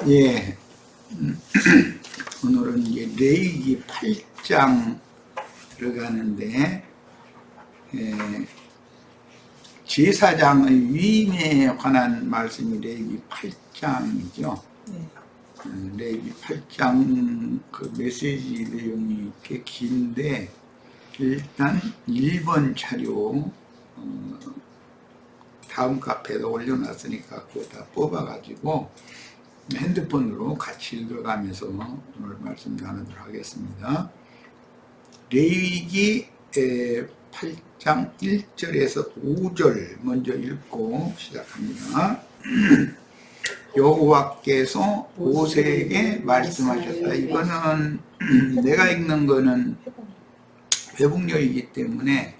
예, 오늘은 이제 레위기 8장 들어가는데, 제사장의 위임에 관한 말씀이 레위기 8장이죠. 레위기 8장 그 메시지 내용이 꽤 긴데, 일단 1번 차료 다음 카페에 올려놨으니까 그거 다 뽑아가지고 핸드폰으로 같이 읽어가면서 오늘 말씀 나누도록 하겠습니다. 레위기 8장 1절에서 5절 먼저 읽고 시작합니다. 여호와께서 모세에게 말씀하셨다. 이거는 내가 읽는 거는 회복력이기 때문에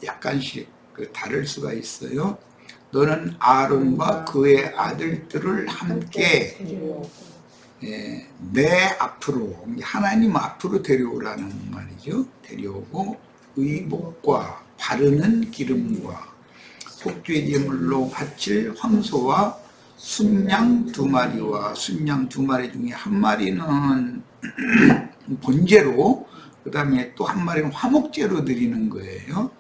약간씩 다를 수가 있어요. 너는 아론과 그의 아들들을 함께 내 앞으로, 하나님 앞으로 데려오라는 말이죠. 데려오고 의복과 바르는 기름과 속죄 제물로 바칠 황소와 순양 2마리와 순양 2마리 중에 1마리는 번제로, 그 다음에 또 1마리는 화목제로 드리는 거예요.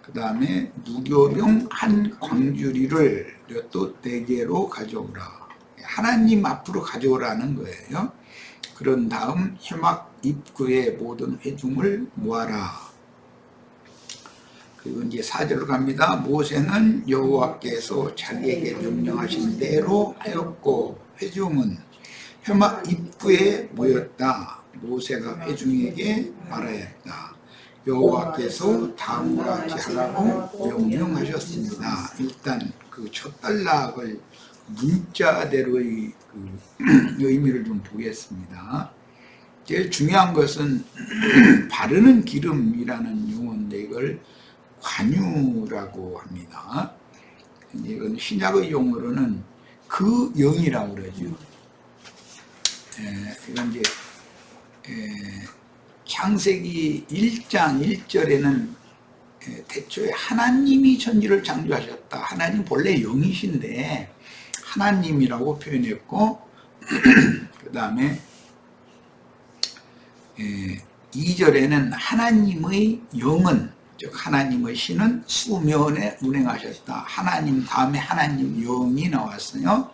그 다음에 무교병 1 광주리를 또 4개로 가져오라. 하나님 앞으로 가져오라는 거예요. 그런 다음 회막 입구의 모든 회중을 모아라. 그리고 이제 4절로 갑니다. 모세는 여호와께서 자기에게 명령하신 대로 하였고 회중은 회막 입구에 모였다. 모세가 회중에게 말하였다. 여호와께서 다음과 같이 하라고 명령하셨습니다. 일단 그 첫 단락을 문자대로의 그 의미를 좀 보겠습니다. 제일 중요한 것은 바르는 기름이라는 용어인데 이걸 관유라고 합니다. 이건 신약의 용어로는 그 영이라고 그러죠. 이건 이제 창세기 1장 1절에는 태초에 하나님이 천지를 창조하셨다. 하나님 본래 영이신데 하나님이라고 표현했고, 그 다음에 2절에는 하나님의 영은, 즉 하나님의 신은 수면에 운행하셨다. 하나님 다음에 하나님 영이 나왔어요.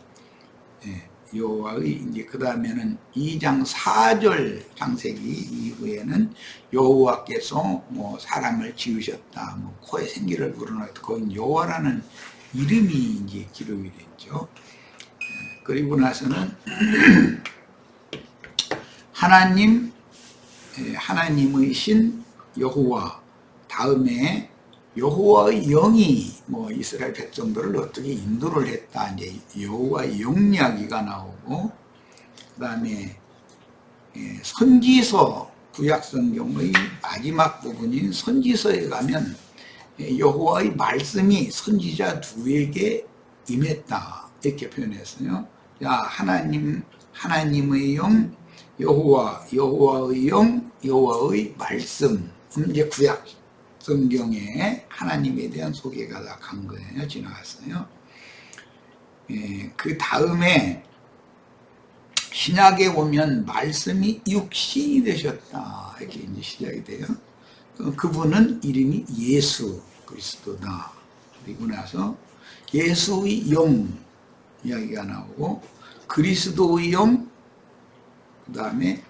여호와의, 이제 그 다음에는 2장 4절 창세기 이후에는 여호와께서 뭐 사람을 지으셨다, 뭐 코에 생기를 불어넣었다. 거기 여호와라는 이름이 이제 기록이 됐죠. 그리고 나서는 하나님의 신 여호와, 다음에 여호와의 영이 뭐 이스라엘 백성들을 어떻게 인도를 했다. 이제 여호와의 영 이야기가 나오고, 그 다음에 선지서, 구약성경의 마지막 부분인 선지서에 가면 여호와의 말씀이 선지자 누구에게 임했다 이렇게 표현했어요. 자, 하나님의 영, 여호와의 영, 여호와의 말씀. 이제 구약 성경에 하나님에 대한 소개가 다 간 거예요. 지나갔어요. 그 다음에 신약에 오면 말씀이 육신이 되셨다 이렇게 이제 시작이 돼요. 그분은 이름이 예수 그리스도다. 그리고 나서 예수의 영 이야기가 나오고, 그리스도의 영, 그 다음에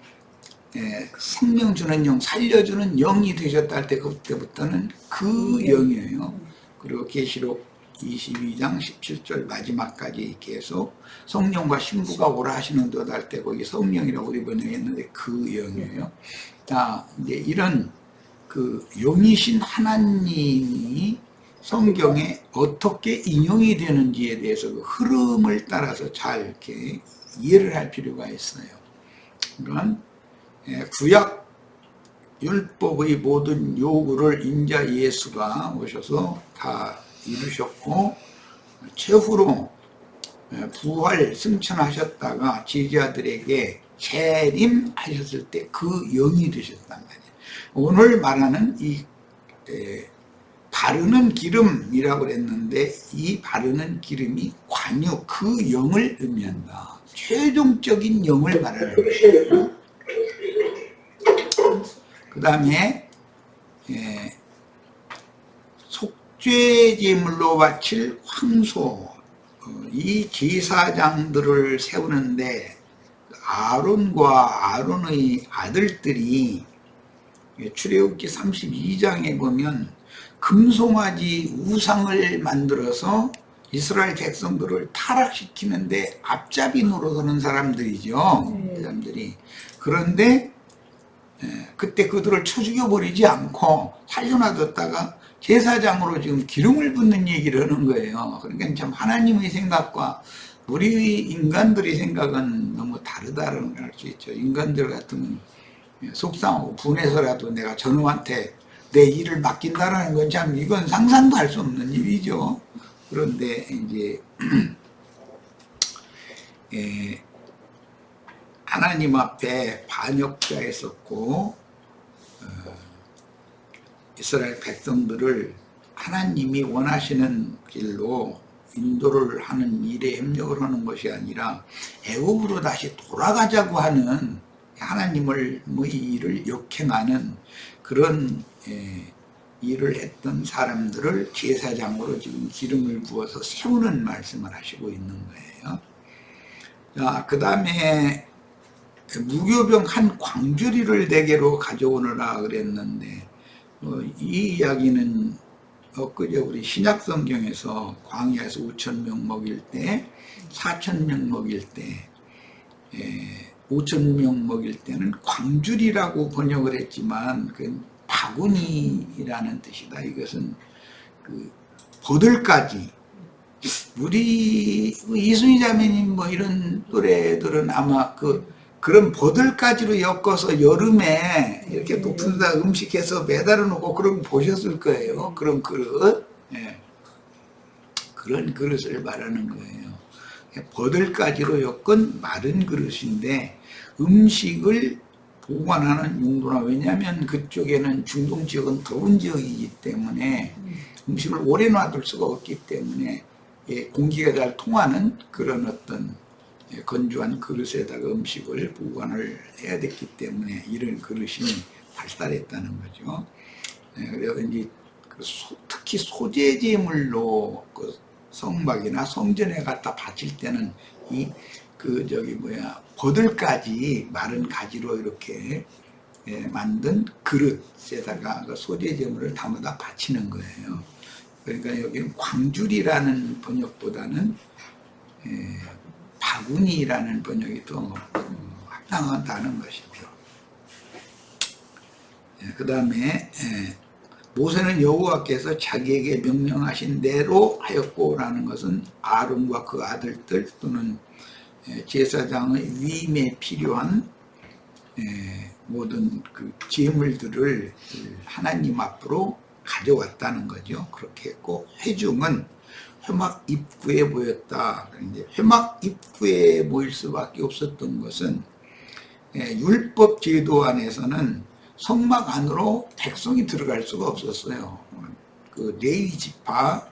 생명 주는 영, 살려주는 영이 되셨다 할 때 그때부터는 그 영이에요. 그리고 계시록 22장 17절 마지막까지 계속 성령과 신부가 오라 하시는 듯 할 때 거기 성령이라고 우리 번역했는데 그 영이에요. 자, 이제 이런 그 영이신 하나님이 성경에 어떻게 인용이 되는지에 대해서 그 흐름을 따라서 잘 이렇게 이해를 할 필요가 있어요. 그런 구약 율법의 모든 요구를 인자 예수가 오셔서 다 이루셨고, 최후로 부활 승천하셨다가 제자들에게 재림하셨을 때 그 영이 되셨단 말이에요. 오늘 말하는 이 바르는 기름이라고 그랬는데 이 바르는 기름이 관유, 그 영을 의미한다. 최종적인 영을 말하는 거예요. 그 다음에 속죄 제물로 바칠 황소, 이 제사장들을 세우는데 아론과 아론의 아들들이 출애굽기 32장에 보면 금송아지 우상을 만들어서 이스라엘 백성들을 타락시키는데 앞잡이 노릇하는 사람들이죠. 그 사람들이. 그런데 그때 그들을 쳐 죽여버리지 않고 살려놔뒀다가 제사장으로 지금 기름을 붓는 얘기를 하는 거예요. 그러니까 참 하나님의 생각과 우리 인간들의 생각은 너무 다르다는 걸 알 수 있죠. 인간들 같으면 속상하고 분해서라도 내가 저놈한테 내 일을 맡긴다라는 건 참 이건 상상도 할 수 없는 일이죠. 그런데 이제 하나님 앞에 반역자였었고 이스라엘 백성들을 하나님이 원하시는 길로 인도를 하는 일에 협력을 하는 것이 아니라 애굽으로 다시 돌아가자고 하는 하나님의 일을 역행하는 그런 일을 했던 사람들을 제사장으로 지금 기름을 부어서 세우는 말씀을 하시고 있는 거예요. 자, 그 다음에 무교병 한 광주리를 대게로 가져오느라 그랬는데 이 이야기는 엊그제 우리 신약성경에서 광야에서 5,000명 먹일 때 4,000명 먹일 때 5,000명 먹일 때는 광주리라고 번역을 했지만 그 바구니라는 뜻이다. 이것은 그 버들가지. 우리 이순희 자매님 뭐 이런 또래들은 아마 그런 버들가지로 엮어서 여름에 이렇게 높은 데다 음식해서 매달아 놓고 그런 거 보셨을 거예요. 그런 그릇. 그런 그릇을 말하는 거예요. 버들가지로 엮은 마른 그릇인데 음식을 보관하는 용도나, 왜냐하면 그쪽에는 중동 지역은 더운 지역이기 때문에 음식을 오래 놔둘 수가 없기 때문에 공기가 잘 통하는 그런 어떤 건조한 그릇에다가 음식을 보관을 해야 됐기 때문에 이런 그릇이 발달했다는 거죠. 그래서 이제 특히 소재 제물로 성막이나 성전에 갖다 바칠 때는 버들가지, 마른 가지로 이렇게 만든 그릇에다가 소재 제물을 담아다 바치는 거예요. 그러니까 여기는 광주리라는 번역보다는 바구니라는 번역이 더 합당하다는 것이죠. 그 다음에 모세는 여호와께서 자기에게 명령하신 대로 하였고라는 것은 아론과 그 아들들 또는 제사장의 위임에 필요한 모든 그 제물들을 하나님 앞으로 가져왔다는 거죠. 그렇게 했고 회중은 회막 입구에 모였다. 그런데 회막 입구에 모일 수밖에 없었던 것은 율법 제도 안에서는 성막 안으로 백성이 들어갈 수가 없었어요. 그 레위 지파,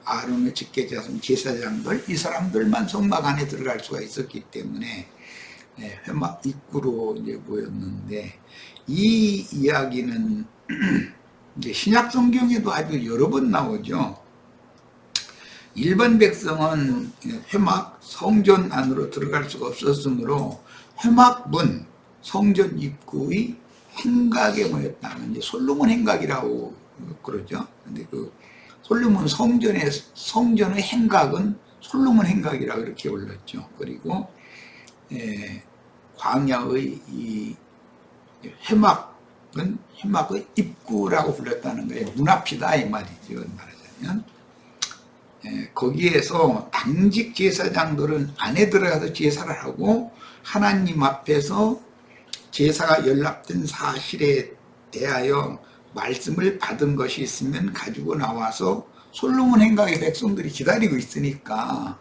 아론의 직계자손 제사장들, 이 사람들만 성막 안에 들어갈 수가 있었기 때문에 회막 입구로 이제 모였는데, 이 이야기는 이제 신약 성경에도 아주 여러 번 나오죠. 일반 백성은 회막 성전 안으로 들어갈 수가 없었으므로 회막문 성전 입구의 행각에 모였다. 이제 솔로몬 행각이라고 그러죠. 근데 그 솔로몬 성전의 행각은 솔로몬 행각이라고 이렇게 불렀죠. 그리고 광야의 이 회막은 회막의 입구라고 불렀다는 거예요. 문 앞이다 이 말이죠. 말하자면 거기에서 당직 제사장들은 안에 들어가서 제사를 하고 하나님 앞에서 제사가 연락된 사실에 대하여 말씀을 받은 것이 있으면 가지고 나와서 솔로몬 행각의 백성들이 기다리고 있으니까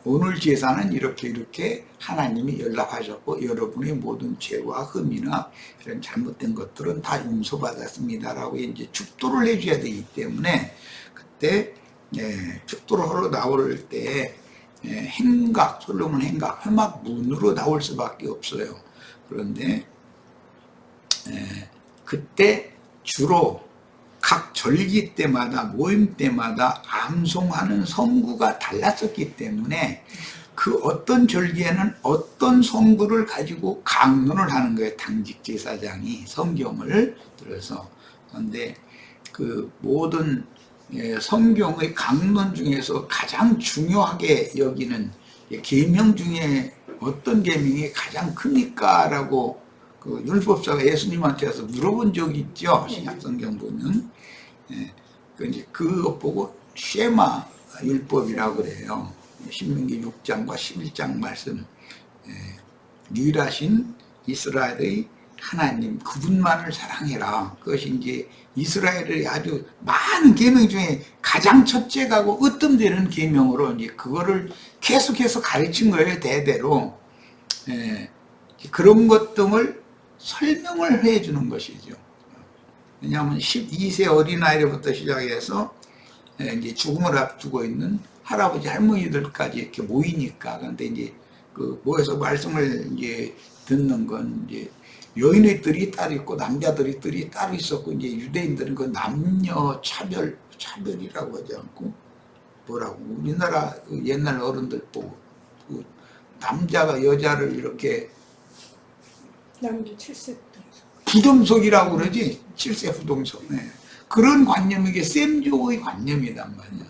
오늘 제사는 이렇게 하나님이 연락하셨고 여러분의 모든 죄와 흠이나 이런 잘못된 것들은 다 용서받았습니다라고 이제 축도를 해줘야 되기 때문에 그때 축도를 하러 나올 때 행각, 솔로몬 행각, 회막문으로 나올 수밖에 없어요. 그런데 그때 주로 각 절기 때마다 모임 때마다 암송하는 성구가 달랐었기 때문에 그 어떤 절기에는 어떤 성구를 가지고 강론을 하는 거예요. 당직 제사장이 성경을 들어서. 그런데 그 모든 성경의 강론 중에서 가장 중요하게 여기는 계명 중에 어떤 계명이 가장 큽니까? 라고 그 율법사가 예수님한테 와서 물어본 적이 있죠. 신약성경 보면. 그것 보고 쉐마 율법이라고 그래요. 신명기 6장과 11장 말씀. 유일하신 이스라엘의 하나님 그분만을 사랑해라. 그것이 이제 이스라엘의 아주 많은 계명 중에 가장 첫째가고 으뜸되는 계명으로 이제 그거를 계속해서 가르친 거예요. 대대로. 그런 것 등을 설명을 해주는 것이죠. 왜냐하면 12세 어린아이부터 시작해서 이제 죽음을 앞두고 있는 할아버지 할머니들까지 이렇게 모이니까. 그런데 이제 그 모여서 말씀을 이제 듣는 건 이제 여인들이 따로 있고 남자들이 따로 있었고, 이제 유대인들은 그 남녀 차별이라고 하지 않고 뭐라고 우리나라 그 옛날 어른들 보고 그 남자가 여자를 이렇게 남녀 7세 부동석이라고 그러지. 7세 부동석. 그런 관념이 이게 셈조의 관념이란 말이야.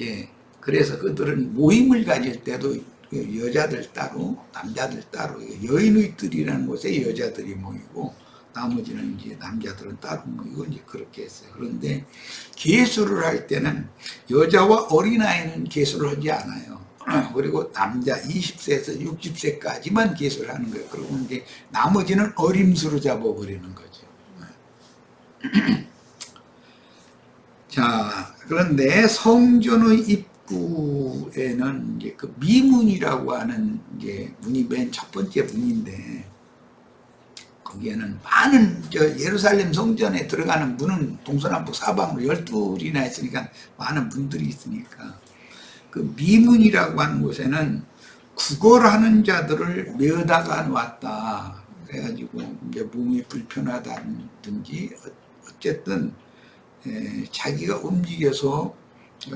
예, 그래서 그들은 모임을 가질 때도 여자들 따로, 남자들 따로, 여인의 뜰이라는 곳에 여자들이 모이고, 나머지는 이제 남자들은 따로 모이고, 이제 그렇게 했어요. 그런데 계수를 할 때는 여자와 어린아이는 계수를 하지 않아요. 그리고 남자 20세에서 60세까지만 계수를 하는 거예요. 그리고 이제 나머지는 어림수로 잡아버리는 거죠. 자, 그런데 성전의 입구에는 이제 그 미문이라고 하는 이제 문이 맨 첫 번째 문인데, 거기에는 많은 예루살렘 성전에 들어가는 문은 동서남북 사방으로 12이나 있으니까 많은 문들이 있으니까 그 미문이라고 하는 곳에는 구걸하는 자들을 메어다가 놨다. 그래가지고 이제 몸이 불편하다든지 어쨌든 자기가 움직여서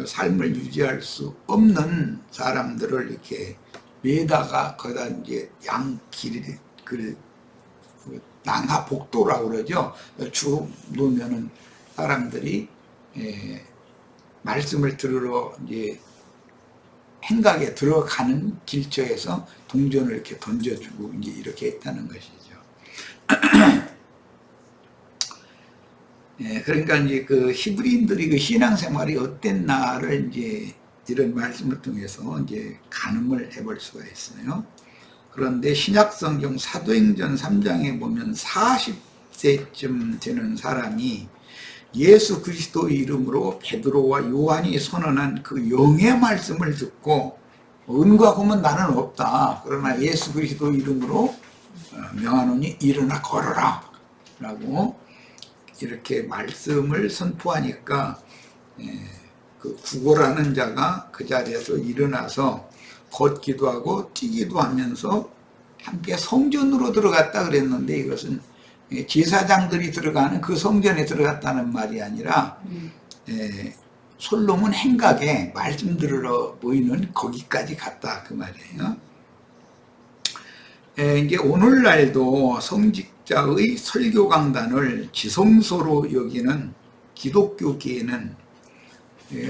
삶을 유지할 수 없는 사람들을 이렇게 메다가 거기다 이제 양길 낭하 복도라고 그러죠. 쭉 놓으면은 사람들이 말씀을 들으러 이제 행각에 들어가는 길처에서 동전을 이렇게 던져주고 이제 이렇게 했다는 것이죠. 그러니까 이제 그 히브리인들이 그 신앙생활이 어땠나를 이제 이런 말씀을 통해서 이제 가늠을 해볼 수가 있어요. 그런데 신약성경 사도행전 3장에 보면 40세쯤 되는 사람이 예수 그리스도의 이름으로 베드로와 요한이 선언한 그 영의 말씀을 듣고 은과 금은 나는 없다. 그러나 예수 그리스도의 이름으로 명하노니 일어나 걸어라. 라고 이렇게 말씀을 선포하니까 그 구걸하는 자가 그 자리에서 일어나서 걷기도 하고 뛰기도 하면서 함께 성전으로 들어갔다 그랬는데, 이것은 제사장들이 들어가는 그 성전에 들어갔다는 말이 아니라 솔로몬 행각에 말씀 들으러 모이는 거기까지 갔다 그 말이에요. 이제 오늘날도 성직자의 설교 강단을 지성소로 여기는 기독교계에는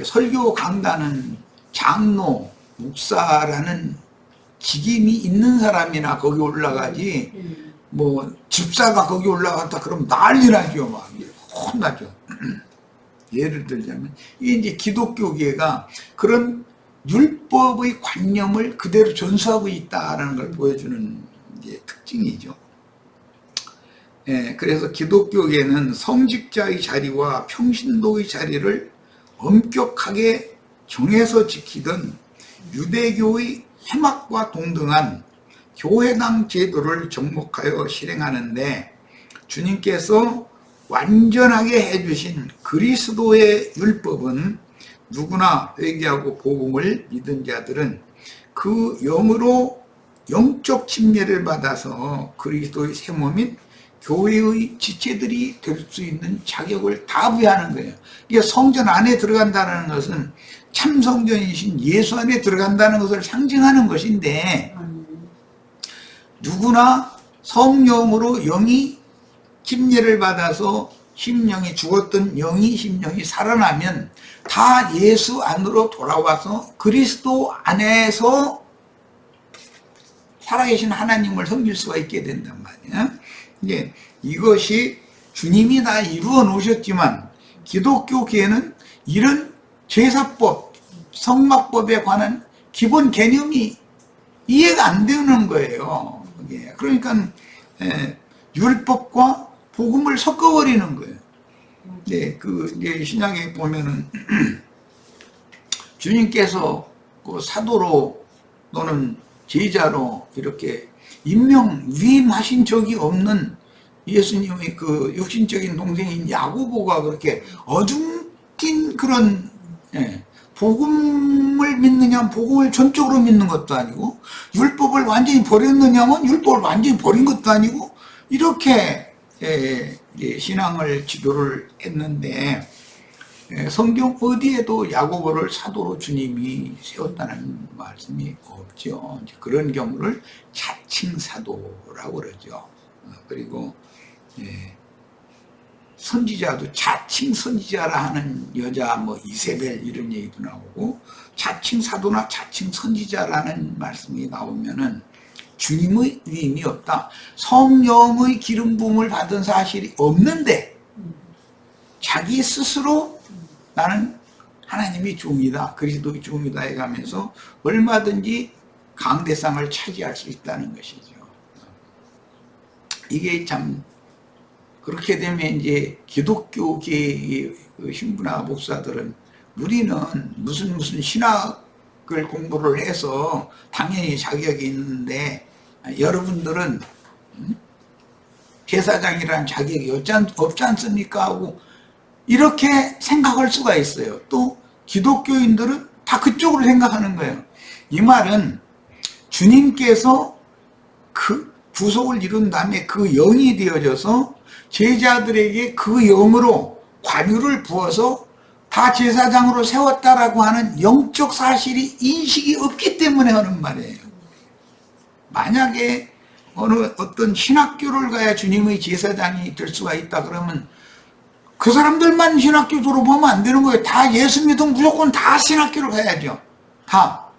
설교 강단은 장로, 목사라는 직임이 있는 사람이나 거기 올라가지, 뭐 집사가 거기 올라갔다 그러면 난리 나죠. 막 혼나죠. 예를 들자면 이제 기독교계가 그런 율법의 관념을 그대로 전수하고 있다라는 걸 보여주는 이제 특징이죠. 그래서 기독교계는 성직자의 자리와 평신도의 자리를 엄격하게 정해서 지키던 유대교의 해막과 동등한 교회당 제도를 접목하여 실행하는데 주님께서 완전하게 해주신 그리스도의 율법은 누구나 회개하고 복음을 믿은 자들은 그 영으로 영적 침례를 받아서 그리스도의 세모 및 교회의 지체들이 될 수 있는 자격을 다 부여하는 거예요. 이게 성전 안에 들어간다는 것은 참 성전이신 예수 안에 들어간다는 것을 상징하는 것인데 누구나 성령으로 영이 침례를 받아서 심령이 죽었던 영이 심령이 살아나면 다 예수 안으로 돌아와서 그리스도 안에서 살아계신 하나님을 섬길 수가 있게 된단 말이야. 이제 이것이 주님이 다 이루어 놓으셨지만 기독교계는 이런 제사법, 성막법에 관한 기본 개념이 이해가 안 되는 거예요. 그러니까 율법과 복음을 섞어버리는 거예요. 이제 신약에 보면은 주님께서 그 사도로 또는 제자로 이렇게 위임하신 적이 없는 예수님의 그 육신적인 동생인 야고보가 그렇게 어중뛴 그런 복음을 믿느냐, 복음을 전적으로 믿는 것도 아니고 율법을 완전히 버렸느냐면 율법을 완전히 버린 것도 아니고 이렇게 신앙을 지도를 했는데 성경 어디에도 야고보를 사도로 주님이 세웠다는 말씀이 없죠. 그런 경우를 자칭 사도라고 그러죠. 그리고 선지자도 자칭 선지자라 하는 여자 이세벨 이런 얘기도 나오고 자칭 사도나 자칭 선지자라는 말씀이 나오면은 주님의 위임이 없다. 성령의 기름 부음을 받은 사실이 없는데 자기 스스로 나는 하나님의 종이다. 그리스도의 종이다 해가면서 얼마든지 강대상을 차지할 수 있다는 것이죠. 이게 참 그렇게 되면 이제 기독교계의 신부나 목사들은 우리는 무슨 신학을 공부를 해서 당연히 자격이 있는데 여러분들은 제사장이라는 자격이 없지 않습니까? 하고 이렇게 생각할 수가 있어요. 또 기독교인들은 다 그쪽으로 생각하는 거예요. 이 말은 주님께서 그 구속을 이룬 다음에 그 영이 되어져서 제자들에게 그 영으로 관유를 부어서 다 제사장으로 세웠다라고 하는 영적 사실이 인식이 없기 때문에 하는 말이에요. 만약에 어떤 신학교를 가야 주님의 제사장이 될 수가 있다 그러면 그 사람들만 신학교 졸업하면 안 되는 거예요. 다 예수 믿으면 무조건 다 신학교를 가야죠. 다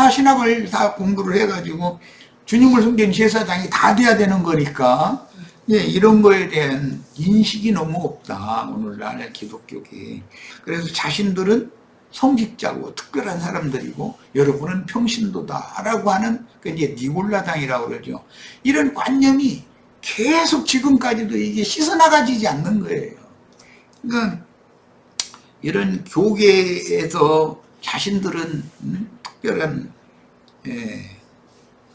신학을 다 공부를 해가지고 주님을 섬기는 제사장이 다 돼야 되는 거니까 이런 거에 대한 인식이 너무 없다. 오늘날 기독교계. 그래서 자신들은 성직자고 특별한 사람들이고 여러분은 평신도다라고 하는 이제 니골라당이라고 그러죠. 이런 관념이 계속 지금까지도 이게 씻어나가지지 않는 거예요. 그러니까 이런 교계에서 자신들은 특별한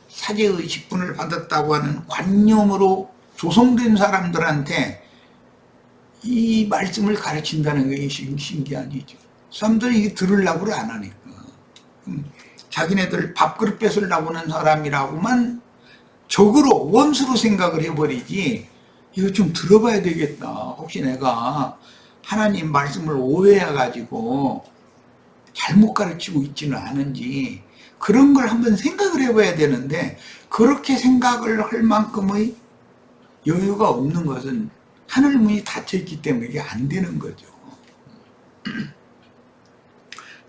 사제의 직분을 받았다고 하는 관념으로 조성된 사람들한테 이 말씀을 가르친다는 게 신기한 일이죠. 사람들이 이게 들으려고 안 하니까. 자기네들 밥그릇 뺏으려고는 사람이라고만 적으로 원수로 생각을 해버리지 이거 좀 들어봐야 되겠다. 혹시 내가 하나님 말씀을 오해해가지고 잘못 가르치고 있지는 않은지 그런 걸 한번 생각을 해봐야 되는데 그렇게 생각을 할 만큼의 여유가 없는 것은 하늘문이 닫혀있기 때문에 이게 안 되는 거죠.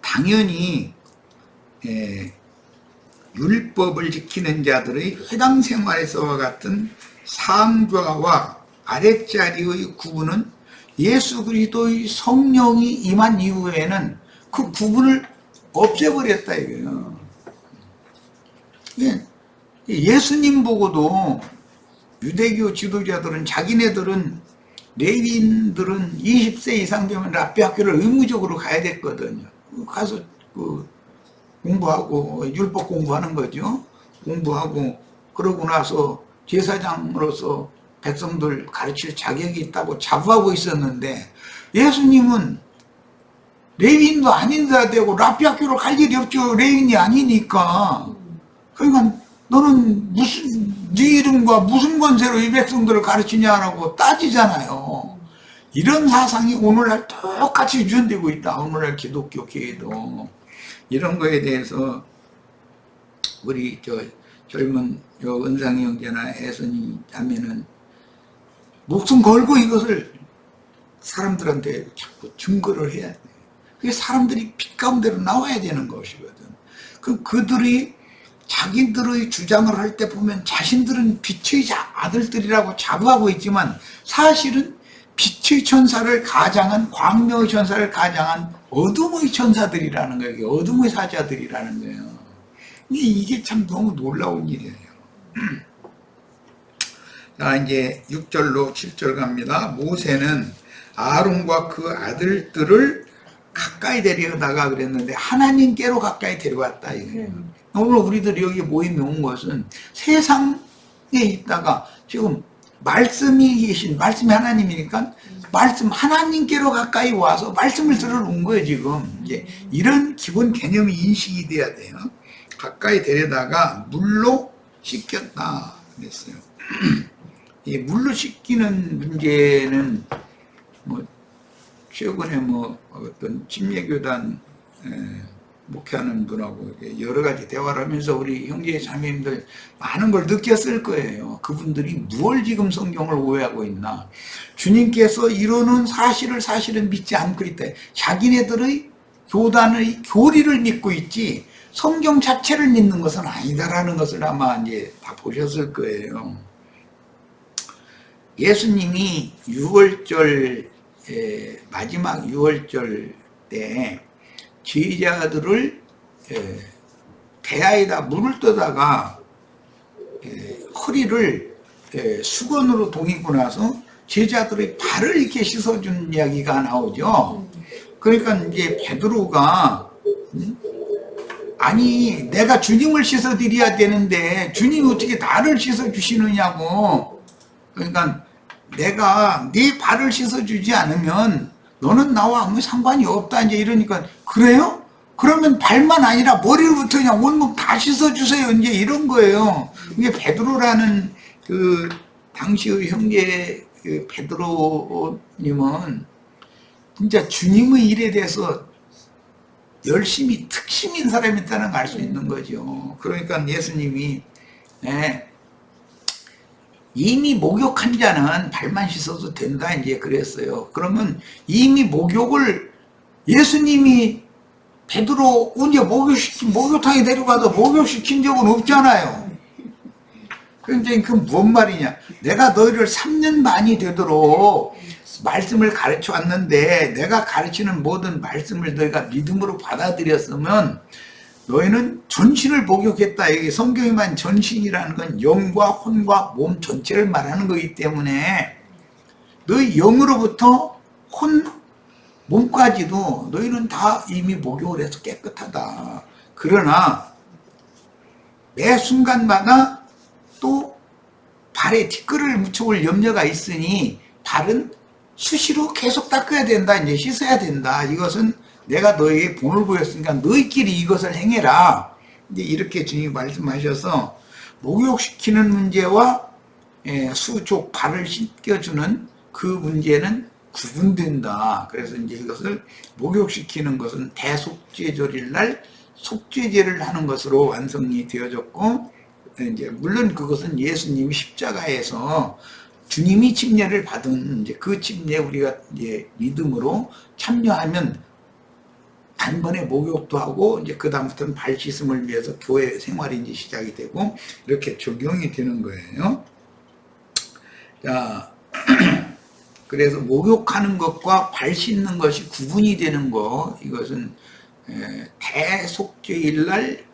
당연히 율법을 지키는 자들의 회당 생활에서와 같은 상좌와 아랫자리의 구분은 예수 그리스도의 성령이 임한 이후에는 그 구분을 없애버렸다 이거예요. 예수님 보고도 유대교 지도자들은 자기네들은 레위인들은 20세 이상 되면 랍비 학교를 의무적으로 가야 됐거든요. 가서 그 공부하고 율법 공부하는 거죠. 공부하고 그러고 나서 제사장으로서 백성들 가르칠 자격이 있다고 자부하고 있었는데 예수님은 레위인도 아닌 자 되고 랍비 학교로 갈 일이 없죠. 레위인이 아니니까. 그러니까 너는 무슨 네 이름과 무슨 권세로 이 백성들을 가르치냐라고 따지잖아요. 이런 사상이 오늘날 똑같이 유전되고 있다. 오늘날 기독교계에도 이런 거에 대해서 우리 젊은 은상이 형제나 애선이 자매는 목숨 걸고 이것을 사람들한테 자꾸 증거를 해야 돼. 그게 사람들이 빛 가운데로 나와야 되는 것이거든. 그들이 자기들의 주장을 할 때 보면 자신들은 빛의 아들들이라고 자부하고 있지만 사실은 빛의 천사를 가장한, 광명의 천사를 가장한 어둠의 천사들이라는 거예요. 어둠의 사자들이라는 거예요. 이게 참 너무 놀라운 일이에요. 자, 이제 6절로 7절 갑니다. 모세는 아론과 그 아들들을 가까이 데려다가 그랬는데 하나님께로 가까이 데려왔다 이거예요. 오늘 우리들이 여기 모임에 온 것은 세상에 있다가 지금 말씀이 말씀이 하나님이니까 말씀 하나님께로 가까이 와서 말씀을 들으러 온 거예요. 지금 이제 이런 기본 개념이 인식이 돼야 돼요. 가까이 데려다가 물로 씻겼다 그랬어요. 이 물로 씻기는 문제는 뭐 최근에 뭐 어떤 침례교단 목회하는 분하고 여러 가지 대화를 하면서 우리 형제 자매님들 많은 걸 느꼈을 거예요. 그분들이 무엇을 지금 성경을 오해하고 있나. 주님께서 이루는 사실을 사실은 믿지 않고 있다. 자기네들의 교단의 교리를 믿고 있지 성경 자체를 믿는 것은 아니다라는 것을 아마 이제 다 보셨을 거예요. 예수님이 6월절 마지막 6월절 때 제자들을 대야에다 물을 떠다가 허리를 수건으로 동이고 나서 제자들의 발을 이렇게 씻어준 이야기가 나오죠. 그러니까 이제 베드로가 아니 내가 주님을 씻어드려야 되는데 주님이 어떻게 나를 씻어주시느냐고. 그러니까 내가 네 발을 씻어주지 않으면 너는 나와 아무 상관이 없다 이제 이러니까 그래요? 그러면 발만 아니라 머리로부터 그냥 온몸 다 씻어주세요 이제 이런 거예요. 이게 베드로라는 그 당시의 형제 그 베드로님은 진짜 주님의 일에 대해서 열심히 특심인 사람이었다는 걸 알 수 있는 거죠. 그러니까 예수님이 이미 목욕한 자는 발만 씻어도 된다 이제 그랬어요. 그러면 이미 목욕을 예수님이 베드로 언제 목욕탕에 데려가서 목욕시킨 적은 없잖아요. 그런데 그 뭔 말이냐. 내가 너희를 3년 반이 되도록 말씀을 가르쳐 왔는데 내가 가르치는 모든 말씀을 너희가 믿음으로 받아들였으면 너희는 전신을 목욕했다. 여기 성경에만 전신이라는 건 영과 혼과 몸 전체를 말하는 거기 때문에 너희 영으로부터 혼, 몸까지도 너희는 다 이미 목욕을 해서 깨끗하다. 그러나 매 순간마다 또 발에 티끌을 묻혀올 염려가 있으니 발은 수시로 계속 닦아야 된다. 이제 씻어야 된다. 이것은 내가 너희에게 본을 보였으니까 너희끼리 이것을 행해라. 이제 이렇게 주님이 말씀하셔서 목욕시키는 문제와 수족 발을 씻겨주는 그 문제는 구분된다. 그래서 이제 이것을 목욕시키는 것은 대속죄절일 날 속죄제를 하는 것으로 완성이 되어졌고, 이제 물론 그것은 예수님이 십자가에서 주님이 침례를 받은 이제 그 침례 우리가 이제 믿음으로 참여하면 단번에 목욕도 하고 이제 그 다음부터는 발 씻음을 위해서 교회 생활이 이제 시작이 되고 이렇게 적용이 되는 거예요. 자, 그래서 목욕하는 것과 발 씻는 것이 구분이 되는 거, 이것은 대속죄일 날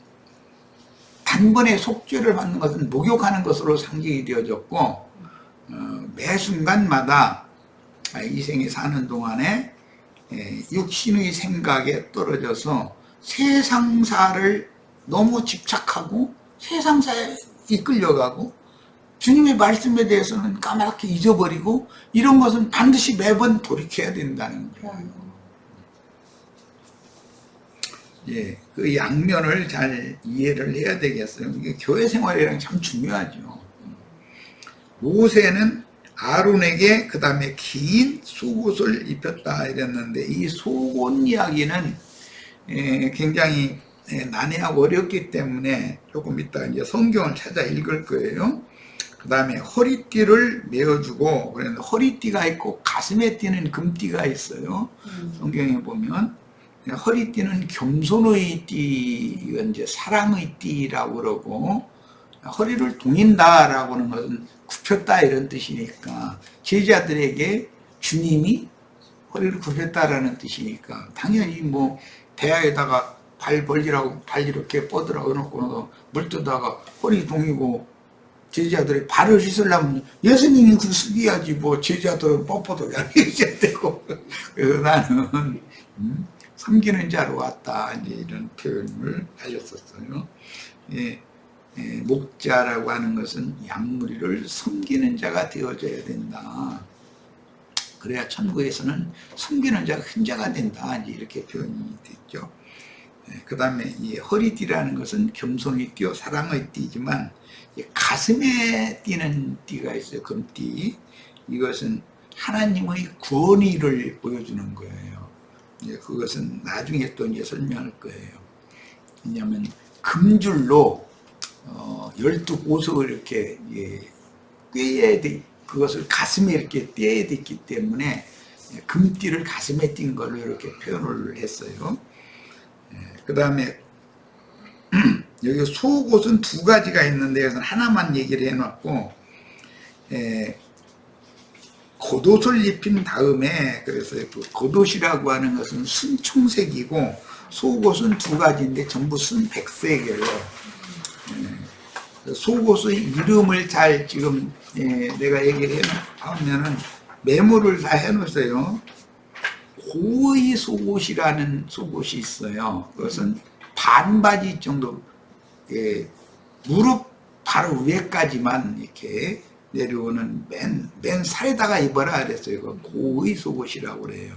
단번에 속죄를 받는 것은 목욕하는 것으로 상징이 되어졌고, 매 순간마다 이 생에 사는 동안에 육신의 생각에 떨어져서 세상사를 너무 집착하고 세상사에 이끌려가고 주님의 말씀에 대해서는 까맣게 잊어버리고 이런 것은 반드시 매번 돌이켜야 된다는 거예요. 예, 그 양면을 잘 이해를 해야 되겠어요. 이게 교회 생활이랑 참 중요하죠. 모세는 아론에게 그 다음에 긴 속옷을 입혔다 이랬는데 이 속옷 이야기는 굉장히 난해하고 어렵기 때문에 조금 이따 이제 성경을 찾아 읽을 거예요. 그 다음에 허리띠를 메어주고, 그런데 허리띠가 있고 가슴에 띠는 금띠가 있어요. 성경에 보면 허리띠는 겸손의 띠, 이제 사랑의 띠라고 그러고, 허리를 동인다라고 하는 것은 굽혔다 이런 뜻이니까 제자들에게 주님이 허리를 굽혔다라는 뜻이니까 당연히 뭐 대야에다가 발 벌리라고 발 이렇게 뻗으라고 해놓고 물 뜨다가 허리 동이고 제자들이 발을 씻으려면 예수님이 그 숙여야지 뭐 제자들은 뻣뻣하게 하셔야 되고 그래서 나는 섬기는 자로 왔다 이제 이런 표현을 하셨었어요. 예. 목자라고 하는 것은 양무리를 섬기는 자가 되어져야 된다. 그래야 천국에서는 섬기는 자가 큰 자가 된다. 이제 이렇게 표현이 됐죠. 그 다음에 이 허리띠라는 것은 겸손의 띠요 사랑의 띠지만 가슴에 띠는 띠가 있어요. 금띠. 이것은 하나님의 구원의를 보여주는 거예요. 그것은 나중에 또 이제 설명할 거예요. 왜냐하면 금줄로 12보석을 이렇게 꿰야 돼. 그것을 가슴에 이렇게 떼야 됐기 때문에 금띠를 가슴에 띈 걸로 이렇게 표현을 했어요. 그 다음에 여기 속옷은 두 가지가 있는데 그래서 하나만 얘기를 해놨고 겉옷을 입힌 다음에 그래서 그 겉옷이라고 하는 것은 순청색이고 속옷은 두 가지인데 전부 순백색이에요. 속옷의 이름을 잘 지금 내가 얘기를 하면은 메모를 다 해놓으세요. 고의 속옷이라는 속옷이 있어요. 그것은 반바지 정도 무릎 바로 위에까지만 이렇게 내려오는 맨 살에다가 입어라 그랬어요. 그 고의 속옷이라고 그래요.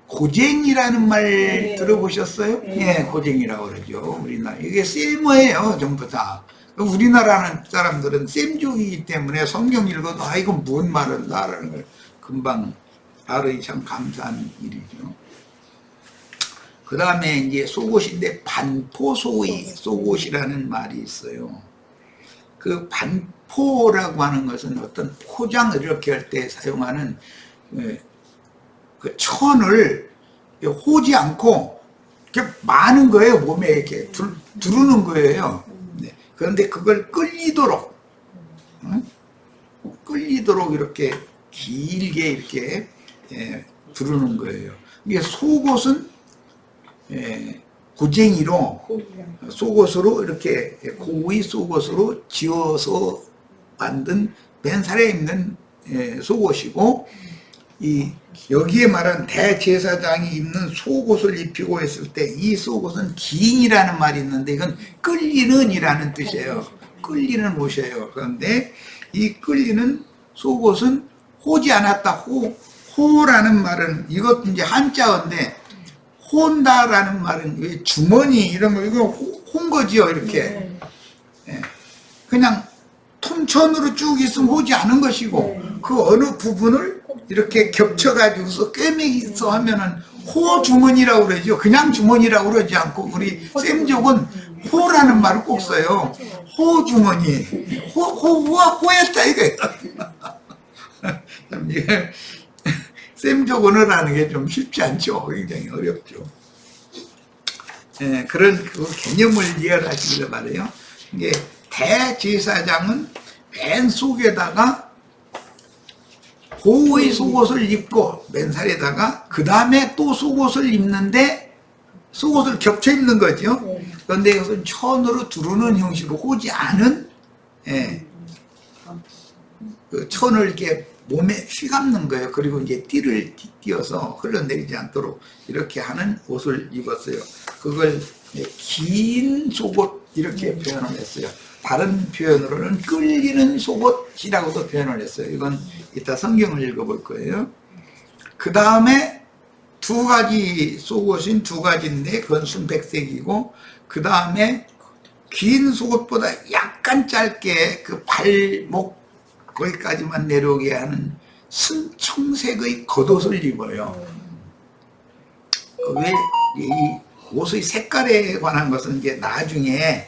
고쟁이라는 말 들어보셨어요? 예, 고쟁이라고 그러죠. 우리나라. 이게 쌤이에요, 전부 다. 우리나라 사람들은 쌤족이기 때문에 성경 읽어도, 아, 이건 뭔 말인다라는 걸 금방 알아이 참 감사한 일이죠. 그 다음에 이제 속옷인데, 반포소의 속옷이라는 말이 있어요. 그 반포라고 하는 것은 어떤 포장을 이렇게 할 때 사용하는 그 천을 호지 않고 이렇게 많은 거예요. 몸에 이렇게 두르는 거예요. 네. 그런데 그걸 끌리도록 이렇게 길게 이렇게 두르는 거예요. 이게 속옷은 고쟁이로 속옷으로 이렇게 고의 속옷으로 지어서 만든 맨살에 입는 속옷이고 여기에 말한 대제사장이 입는 속옷을 입히고 했을 때 이 속옷은 기인이라는 말이 있는데 이건 끌리는 이라는 뜻이에요. 끌리는 옷이에요. 그런데 이 끌리는 속옷은 호지 않았다. 호라는 말은 이것도 이제 한자어인데 혼다라는 말은 왜 주머니 이런 거 이거 혼 거지요. 이렇게 그냥 통천으로 쭉 있으면 호지 않은 것이고 그 어느 부분을 이렇게 겹쳐가지고서 꿰매서 하면은 호주머니라고 그러죠. 그냥 주머니라고 그러지 않고 우리 쌤족은 호라는 말을 꼭 써요. 호주머니. 호했다 이거예요. 이게 쌤족 언어라는 게 좀 쉽지 않죠. 굉장히 어렵죠. 그런 그 개념을 이해하시길 바래요. 이게 대제사장은 맨 속에다가 고의 속옷을 입고 맨살에다가 그 다음에 또 속옷을 입는데 속옷을 겹쳐 입는 거죠. 그런데 이것은 천으로 두르는 형식으로 호지 않은 그 천을 이렇게 몸에 휘감는 거예요. 그리고 이제 띠를 띄어서 흘러내리지 않도록 이렇게 하는 옷을 입었어요. 그걸 긴 속옷 이렇게 표현을 했어요. 다른 표현으로는 끌리는 속옷이라고도 표현을 했어요. 이건 이따 성경을 읽어볼 거예요. 그 다음에 두 가지 속옷인 두 가지인데 그건 순백색이고, 그 다음에 긴 속옷보다 약간 짧게 그 발목 거기까지만 내려오게 하는 순청색의 겉옷을 입어요. 왜 이 옷의 색깔에 관한 것은 이제 나중에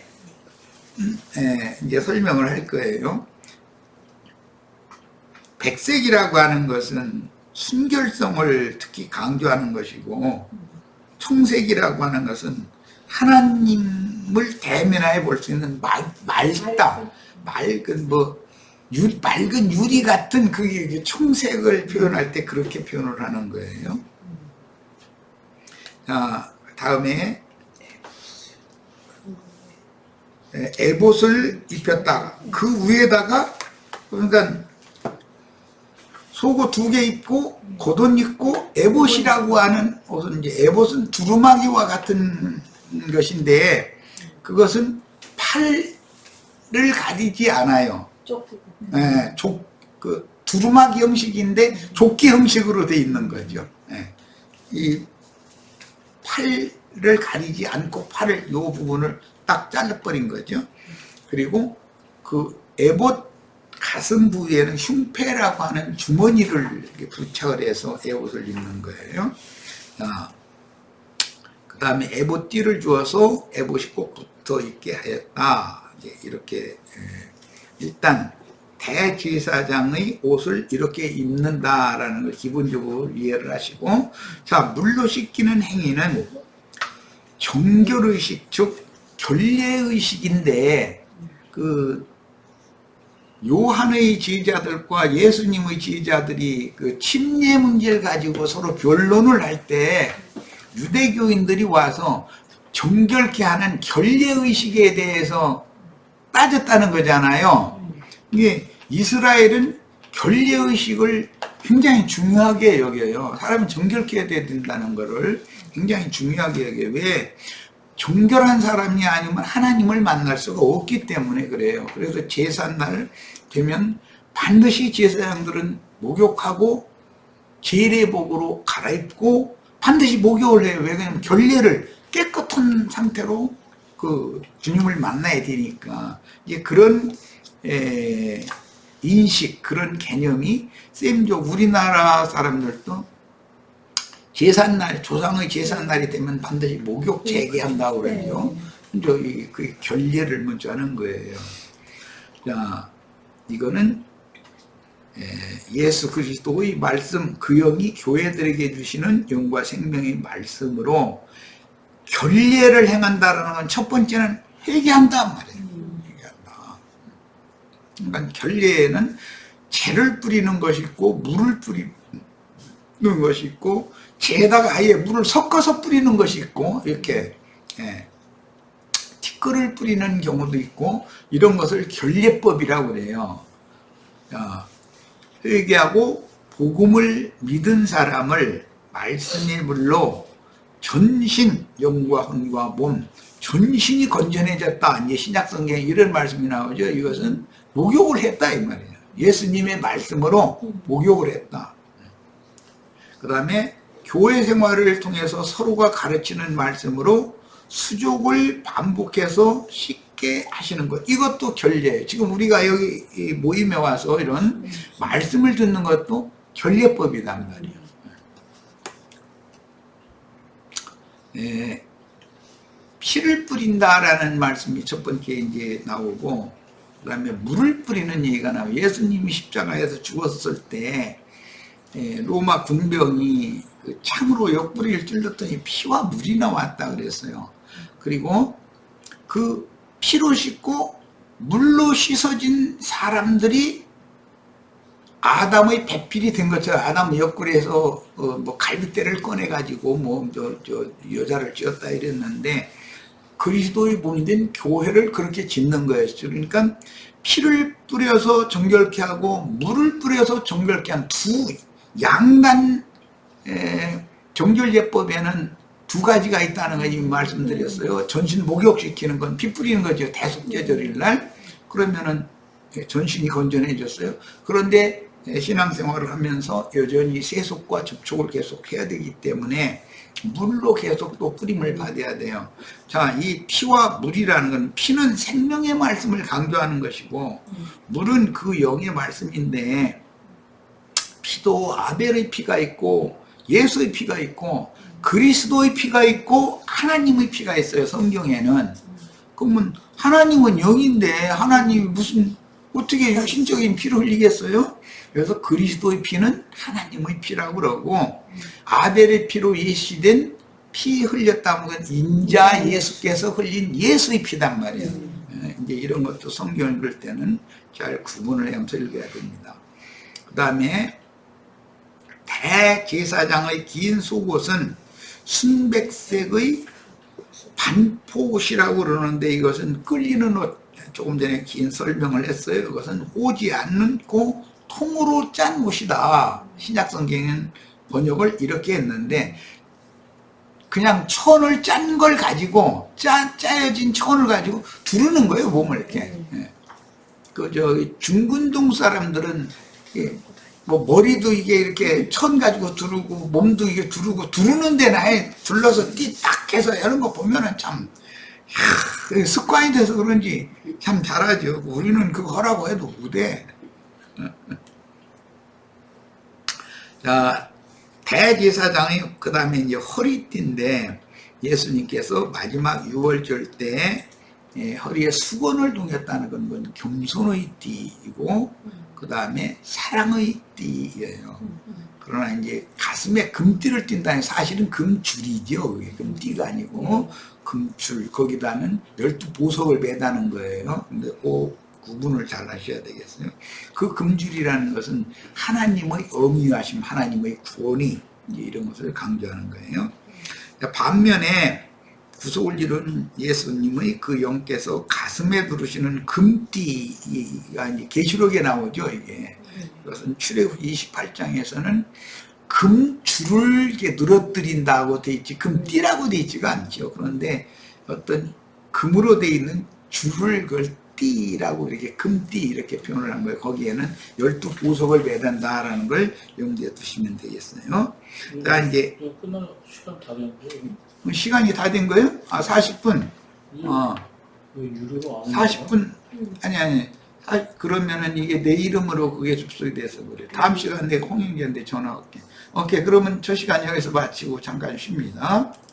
이제 설명을 할 거예요. 백색이라고 하는 것은 순결성을 특히 강조하는 것이고, 청색이라고 하는 것은 하나님을 대면하여 볼 수 있는 맑다, 맑은 맑은 유리 같은 그 청색을 표현할 때 그렇게 표현을 하는 거예요. 자, 다음에 에봇을 입혔다. 그 위에다가, 그러니까 속옷 2개 입고 겉옷 입고 에봇이라고 하는 옷은, 이제 에봇은 두루마기와 같은 것인데 그것은 팔을 가리지 않아요. 그 두루마기 형식인데 조끼 형식으로 돼 있는 거죠. 이 팔을 가리지 않고 팔을 요 부분을 딱 잘라버린 거죠. 그리고 그 에봇 가슴 부위에는 흉패라고 하는 주머니를 이렇게 부착을 해서 에봇을 입는 거예요. 그 다음에 에봇띠를 주어서 에봇이 꼭 붙어 있게 하였다. 이렇게 일단 대제사장의 옷을 이렇게 입는다라는 걸 기본적으로 이해를 하시고, 자, 물로 씻기는 행위는 정결의식, 즉 결례의식인데, 그 요한의 제자들과 예수님의 제자들이 그 침례 문제를 가지고 서로 변론을 할 때 유대교인들이 와서 정결케 하는 결례의식에 대해서 따졌다는 거잖아요. 이게 이스라엘은 결례의식을 굉장히 중요하게 여겨요. 사람은 정결케 해야 된다는 것을 굉장히 중요하게 여겨요. 왜? 정결한 사람이 아니면 하나님을 만날 수가 없기 때문에 그래요. 그래서 제삿날 되면 반드시 제사장들은 목욕하고 제례복으로 갈아입고 반드시 목욕을 해요. 왜? 그러냐면 결례를 깨끗한 상태로 그 주님을 만나야 되니까. 이제 그런 인식, 그런 개념이 셈족 우리나라 사람들도 제삿날, 조상의 제삿날이 되면 반드시 목욕 재개한다고 그러죠. 이제 그 결례를 먼저 하는 거예요. 자, 이거는 예수 그리스도의 말씀, 그 영이 교회들에게 주시는 영과 생명의 말씀으로 결례를 행한다라는 건 첫 번째는 회개한다 말이에요. 회개한다. 그러니까 결례에는 재를 뿌리는 것이 있고 물을 뿌리는 것이 있고 재에다가 아예 물을 섞어서 뿌리는 것이 있고 이렇게 티끌을 뿌리는 경우도 있고 이런 것을 결례법이라고 그래요. 회개하고 복음을 믿은 사람을 말씀의 물로 전신, 영과 혼과 몸, 전신이 건전해졌다. 이제 신약성경에 이런 말씀이 나오죠. 이것은 목욕을 했다 이 말이에요. 예수님의 말씀으로 목욕을 했다. 그 다음에 교회 생활을 통해서 서로가 가르치는 말씀으로 수족을 반복해서 쉽게 하시는 것. 이것도 결례예요. 지금 우리가 여기 모임에 와서 이런 말씀을 듣는 것도 결례법이란 말이에요. 피를 뿌린다라는 말씀이 첫 번째 이제 나오고, 그 다음에 물을 뿌리는 얘기가 나와요. 예수님이 십자가에서 죽었을 때 로마 군병이 그 창으로 옆구리를 찔렀더니 피와 물이 나왔다 그랬어요. 그리고 그 피로 씻고 물로 씻어진 사람들이 아담의 배필이 된 것처럼 아담 옆구리에서 뭐 갈빗대를 꺼내 가지고 뭐 저 여자를 찧었다 이랬는데 그리스도의 몸된 교회를 그렇게 짓는 거였죠. 그러니까 피를 뿌려서 정결케 하고 물을 뿌려서 정결케 한 두 양간 정결제법에는 두 가지가 있다는 걸 이미 말씀드렸어요. 전신 목욕시키는 건 피 뿌리는 거죠. 대속제절일 날. 그러면은 전신이 건전해졌어요. 그런데 신앙생활을 하면서 여전히 세속과 접촉을 계속 해야 되기 때문에 물로 계속 또 뿌림을 받아야 돼요. 자, 이 피와 물이라는 건, 피는 생명의 말씀을 강조하는 것이고 물은 그 영의 말씀인데, 피도 아벨의 피가 있고 예수의 피가 있고 그리스도의 피가 있고 하나님의 피가 있어요. 성경에는. 그러면 하나님은 영인데 하나님이 무슨 어떻게 육신적인 피를 흘리겠어요? 그래서 그리스도의 피는 하나님의 피라고 그러고, 아벨의 피로 예시된 피 흘렸다는 건 인자 예수께서 흘린 예수의 피단 말이에요. 이제 이런 것도 성경 읽을 때는 잘 구분을 하면서 읽어야 됩니다. 그 다음에 대제사장의 긴 속옷은 순백색의 반포옷이라고 그러는데, 이것은 끌리는 옷, 조금 전에 긴 설명을 했어요. 이것은 오지 않고 통으로 짠 옷이다. 신약성경은 번역을 이렇게 했는데, 그냥 천을 짠 걸 가지고, 짜여진 천을 가지고 두르는 거예요, 몸을 이렇게. 중근동 사람들은 뭐 머리도 이게 이렇게 천 가지고 두르고 몸도 이게 두르는 데나 둘러서 딱 해서 이런 거 보면은 참 습관이 돼서 그런지 참 잘하죠. 우리는 그거 하라고 해도 못해. 자, 대제사장의 그 다음에 이제 허리띠인데, 예수님께서 마지막 유월절 때 허리에 수건을 동였다는 건 겸손의 띠이고, 그 다음에 사랑의 띠예요. 그러나 이제 가슴에 금띠를 띈다는, 사실은 금줄이죠. 그게 금띠가 아니고 금줄, 거기다는 12보석을 매다는 거예요. 근데 그 구분을 잘 하셔야 되겠어요. 그 금줄이라는 것은 하나님의 엄유하심, 하나님의 구원이, 이제 이런 것을 강조하는 거예요. 반면에 구속을 이룬 예수님의 그 영께서 가슴에 두르시는 금띠가 이제 계시록에 나오죠. 이게 이것은 출애굽 28장에서는 금줄을 이렇게 늘어뜨린다고 돼 있지, 금띠라고 돼 있지가 않죠. 그런데 어떤 금으로 돼 있는 줄을 그걸 띠라고 이렇게 금띠 이렇게 표현을 한 거예요. 거기에는 12보석을 매단다라는 걸 염두에 두시면 되겠어요. 자, 이제 끝날 시간 다 됐는데 시간이 다 된 거예요? 아, 40분. 왜 유료로 안 40분. 아니. 그러면은 이게 내 이름으로 그게 접속이 돼서 그래. 다음 시간에 홍영기한테 전화할게. 오케이. 그러면 저 시간 여기서 마치고 잠깐 쉽니다.